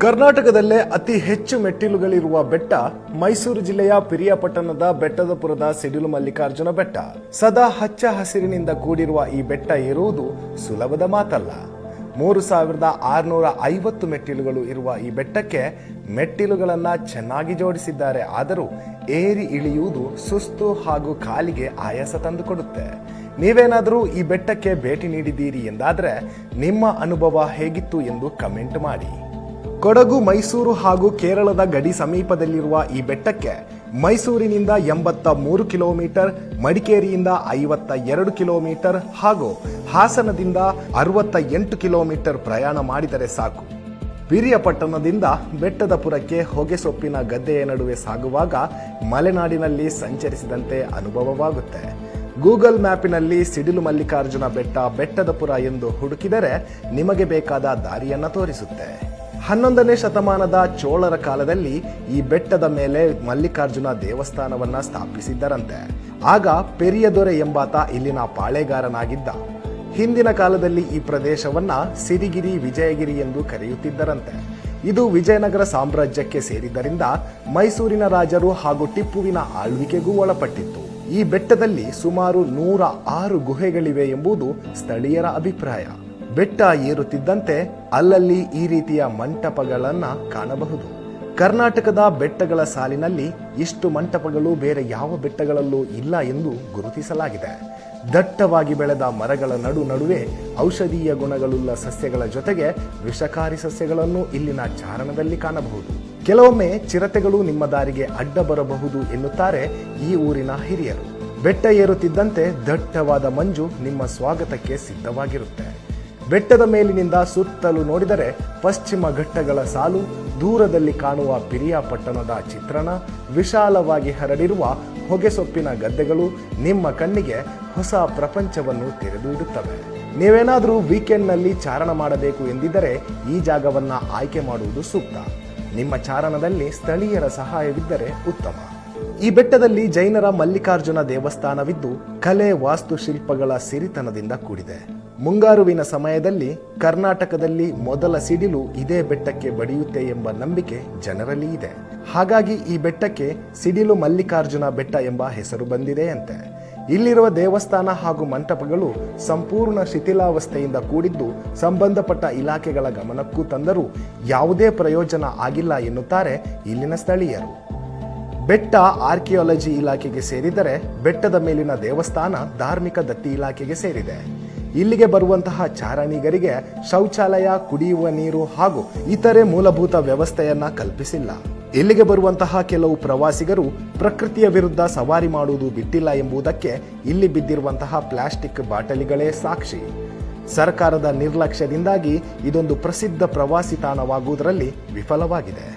ಕರ್ನಾಟಕದಲ್ಲೇ ಅತಿ ಹೆಚ್ಚು ಮೆಟ್ಟಿಲುಗಳಿರುವ ಬೆಟ್ಟ ಮೈಸೂರು ಜಿಲ್ಲೆಯ ಪಿರಿಯಾಪಟ್ಟಣದ ಬೆಟ್ಟದಪುರದ ಸಿಡಿಲು ಮಲ್ಲಿಕಾರ್ಜುನ ಬೆಟ್ಟ. ಸದಾ ಹಚ್ಚ ಹಸಿರಿನಿಂದ ಕೂಡಿರುವ ಈ ಬೆಟ್ಟ ಏರುವುದು ಸುಲಭದ ಮಾತಲ್ಲ. 3650 ಮೆಟ್ಟಿಲುಗಳು ಇರುವ ಈ ಬೆಟ್ಟಕ್ಕೆ ಮೆಟ್ಟಿಲುಗಳನ್ನು ಚೆನ್ನಾಗಿ ಜೋಡಿಸಿದ್ದಾರೆ. ಆದರೂ ಏರಿ ಇಳಿಯುವುದು ಸುಸ್ತು ಹಾಗೂ ಕಾಲಿಗೆ ಆಯಾಸ ತಂದುಕೊಡುತ್ತೆ. ನೀವೇನಾದರೂ ಈ ಬೆಟ್ಟಕ್ಕೆ ಭೇಟಿ ನೀಡಿದ್ದೀರಿ ಎಂದಾದರೆ ನಿಮ್ಮ ಅನುಭವ ಹೇಗಿತ್ತು ಎಂದು ಕಮೆಂಟ್ ಮಾಡಿ. ಕೊಡಗು, ಮೈಸೂರು ಹಾಗೂ ಕೇರಳದ ಗಡಿ ಸಮೀಪದಲ್ಲಿರುವ ಈ ಬೆಟ್ಟಕ್ಕೆ ಮೈಸೂರಿನಿಂದ 83 ಕಿಲೋಮೀಟರ್, ಮಡಿಕೇರಿಯಿಂದ 52 ಕಿಲೋಮೀಟರ್ ಹಾಗೂ ಹಾಸನದಿಂದ 68 ಕಿಲೋಮೀಟರ್ ಪ್ರಯಾಣ ಮಾಡಿದರೆ ಸಾಕು. ಪಿರಿಯಾಪಟ್ಟಣದಿಂದ ಬೆಟ್ಟದಪುರಕ್ಕೆ ಹೊಗೆಸೊಪ್ಪಿನ ಗದ್ದೆಯ ನಡುವೆ ಸಾಗುವಾಗ ಮಲೆನಾಡಿನಲ್ಲಿ ಸಂಚರಿಸಿದಂತೆ ಅನುಭವವಾಗುತ್ತೆ. ಗೂಗಲ್ ಮ್ಯಾಪಿನಲ್ಲಿ ಸಿಡಿಲು ಮಲ್ಲಿಕಾರ್ಜುನ ಬೆಟ್ಟ, ಬೆಟ್ಟದಪುರ ಎಂದು ಹುಡುಕಿದರೆ ನಿಮಗೆ ಬೇಕಾದ ದಾರಿಯನ್ನು ತೋರಿಸುತ್ತೆ. 11ನೇ ಶತಮಾನದ ಚೋಳರ ಕಾಲದಲ್ಲಿ ಈ ಬೆಟ್ಟದ ಮೇಲೆ ಮಲ್ಲಿಕಾರ್ಜುನ ದೇವಸ್ಥಾನವನ್ನ ಸ್ಥಾಪಿಸಿದ್ದರಂತೆ. ಆಗ ಪೆರಿಯದೊರೆ ಎಂಬಾತ ಇಲ್ಲಿನ ಪಾಳೆಗಾರನಾಗಿದ್ದ. ಹಿಂದಿನ ಕಾಲದಲ್ಲಿ ಈ ಪ್ರದೇಶವನ್ನ ಸಿರಿಗಿರಿ, ವಿಜಯಗಿರಿ ಎಂದು ಕರೆಯುತ್ತಿದ್ದರಂತೆ. ಇದು ವಿಜಯನಗರ ಸಾಮ್ರಾಜ್ಯಕ್ಕೆ ಸೇರಿದ್ದರಿಂದ ಮೈಸೂರಿನ ರಾಜರು ಹಾಗೂ ಟಿಪ್ಪುವಿನ ಆಳ್ವಿಕೆಗೂ ಒಳಪಟ್ಟಿತ್ತು. ಈ ಬೆಟ್ಟದಲ್ಲಿ ಸುಮಾರು 106 ಗುಹೆಗಳಿವೆ ಎಂಬುದು ಸ್ಥಳೀಯರ ಅಭಿಪ್ರಾಯ. ಬೆಟ್ಟ ಏರುತ್ತಿದ್ದಂತೆ ಅಲ್ಲಲ್ಲಿ ಈ ರೀತಿಯ ಮಂಟಪಗಳನ್ನು ಕಾಣಬಹುದು. ಕರ್ನಾಟಕದ ಬೆಟ್ಟಗಳ ಸಾಲಿನಲ್ಲಿ ಇಷ್ಟು ಮಂಟಪಗಳು ಬೇರೆ ಯಾವ ಬೆಟ್ಟಗಳಲ್ಲೂ ಇಲ್ಲ ಎಂದು ಗುರುತಿಸಲಾಗಿದೆ. ದಟ್ಟವಾಗಿ ಬೆಳೆದ ಮರಗಳ ನಡುವೆ ಔಷಧೀಯ ಗುಣಗಳುಳ್ಳ ಸಸ್ಯಗಳ ಜೊತೆಗೆ ವಿಷಕಾರಿ ಸಸ್ಯಗಳನ್ನು ಇಲ್ಲಿನ ಚಾರಣದಲ್ಲಿ ಕಾಣಬಹುದು. ಕೆಲವೊಮ್ಮೆ ಚಿರತೆಗಳು ನಿಮ್ಮ ದಾರಿಗೆ ಅಡ್ಡ ಬರಬಹುದು ಎನ್ನುತ್ತಾರೆ ಈ ಊರಿನ ಹಿರಿಯರು. ಬೆಟ್ಟ ಏರುತ್ತಿದ್ದಂತೆ ದಟ್ಟವಾದ ಮಂಜು ನಿಮ್ಮ ಸ್ವಾಗತಕ್ಕೆ ಸಿದ್ಧವಾಗಿರುತ್ತೆ. ಬೆಟ್ಟದ ಮೇಲಿನಿಂದ ಸುತ್ತಲೂ ನೋಡಿದರೆ ಪಶ್ಚಿಮ ಘಟ್ಟಗಳ ಸಾಲು, ದೂರದಲ್ಲಿ ಕಾಣುವ ಪಿರಿಯಾಪಟ್ಟಣದ ಚಿತ್ರಣ, ವಿಶಾಲವಾಗಿ ಹರಡಿರುವ ಹೊಗೆಸೊಪ್ಪಿನ ಗದ್ದೆಗಳು ನಿಮ್ಮ ಕಣ್ಣಿಗೆ ಹೊಸ ಪ್ರಪಂಚವನ್ನು ತೆರೆದು ಇಡುತ್ತವೆ. ನೀವೇನಾದರೂ ವೀಕೆಂಡ್ನಲ್ಲಿ ಚಾರಣ ಮಾಡಬೇಕು ಎಂದಿದ್ದರೆ ಈ ಜಾಗವನ್ನು ಆಯ್ಕೆ ಮಾಡುವುದು ಸೂಕ್ತ. ನಿಮ್ಮ ಚಾರಣದಲ್ಲಿ ಸ್ಥಳೀಯರ ಸಹಾಯವಿದ್ದರೆ ಉತ್ತಮ. ಈ ಬೆಟ್ಟದಲ್ಲಿ ಜೈನರ ಮಲ್ಲಿಕಾರ್ಜುನ ದೇವಸ್ಥಾನವಿದ್ದು ಕಲೆ, ವಾಸ್ತುಶಿಲ್ಪಗಳ ಸಿರಿತನದಿಂದ ಕೂಡಿದೆ. ಮುಂಗಾರುವಿನ ಸಮಯದಲ್ಲಿ ಕರ್ನಾಟಕದಲ್ಲಿ ಮೊದಲ ಸಿಡಿಲು ಇದೇ ಬೆಟ್ಟಕ್ಕೆ ಬಡಿಯುತ್ತೆ ಎಂಬ ನಂಬಿಕೆ ಜನರಲ್ಲಿ ಇದೆ. ಹಾಗಾಗಿ ಈ ಬೆಟ್ಟಕ್ಕೆ ಸಿಡಿಲು ಮಲ್ಲಿಕಾರ್ಜುನ ಬೆಟ್ಟ ಎಂಬ ಹೆಸರು ಬಂದಿದೆಯಂತೆ. ಇಲ್ಲಿರುವ ದೇವಸ್ಥಾನ ಹಾಗೂ ಮಂಟಪಗಳು ಸಂಪೂರ್ಣ ಶಿಥಿಲಾವಸ್ಥೆಯಿಂದ ಕೂಡಿದ್ದು ಸಂಬಂಧಪಟ್ಟ ಇಲಾಖೆಗಳ ಗಮನಕ್ಕೂ ತಂದರೂ ಯಾವುದೇ ಪ್ರಯೋಜನ ಆಗಿಲ್ಲ ಎನ್ನುತ್ತಾರೆ ಇಲ್ಲಿನ ಸ್ಥಳೀಯರು. ಬೆಟ್ಟ ಆರ್ಕಿಯಾಲಜಿ ಇಲಾಖೆಗೆ ಸೇರಿದರೆ ಬೆಟ್ಟದ ಮೇಲಿನ ದೇವಸ್ಥಾನ ಧಾರ್ಮಿಕ ದತ್ತಿ ಇಲಾಖೆಗೆ ಸೇರಿದೆ. ಇಲ್ಲಿಗೆ ಬರುವಂತಹ ಚಾರಣಿಗರಿಗೆ ಶೌಚಾಲಯ, ಕುಡಿಯುವ ನೀರು ಹಾಗೂ ಇತರೆ ಮೂಲಭೂತ ವ್ಯವಸ್ಥೆಯನ್ನ ಕಲ್ಪಿಸಿಲ್ಲ. ಇಲ್ಲಿಗೆ ಬರುವಂತಹ ಕೆಲವು ಪ್ರವಾಸಿಗರು ಪ್ರಕೃತಿಯ ವಿರುದ್ಧ ಸವಾರಿ ಮಾಡುವುದು ಬಿಟ್ಟಿಲ್ಲ ಎಂಬುದಕ್ಕೆ ಇಲ್ಲಿ ಬಿದ್ದಿರುವಂತಹ ಪ್ಲಾಸ್ಟಿಕ್ ಬಾಟಲಿಗಳೇ ಸಾಕ್ಷಿ. ಸರ್ಕಾರದ ನಿರ್ಲಕ್ಷ್ಯದಿಂದಾಗಿ ಇದೊಂದು ಪ್ರಸಿದ್ಧ ಪ್ರವಾಸಿ ತಾಣವಾಗುವುದರಲ್ಲಿ ವಿಫಲವಾಗಿದೆ.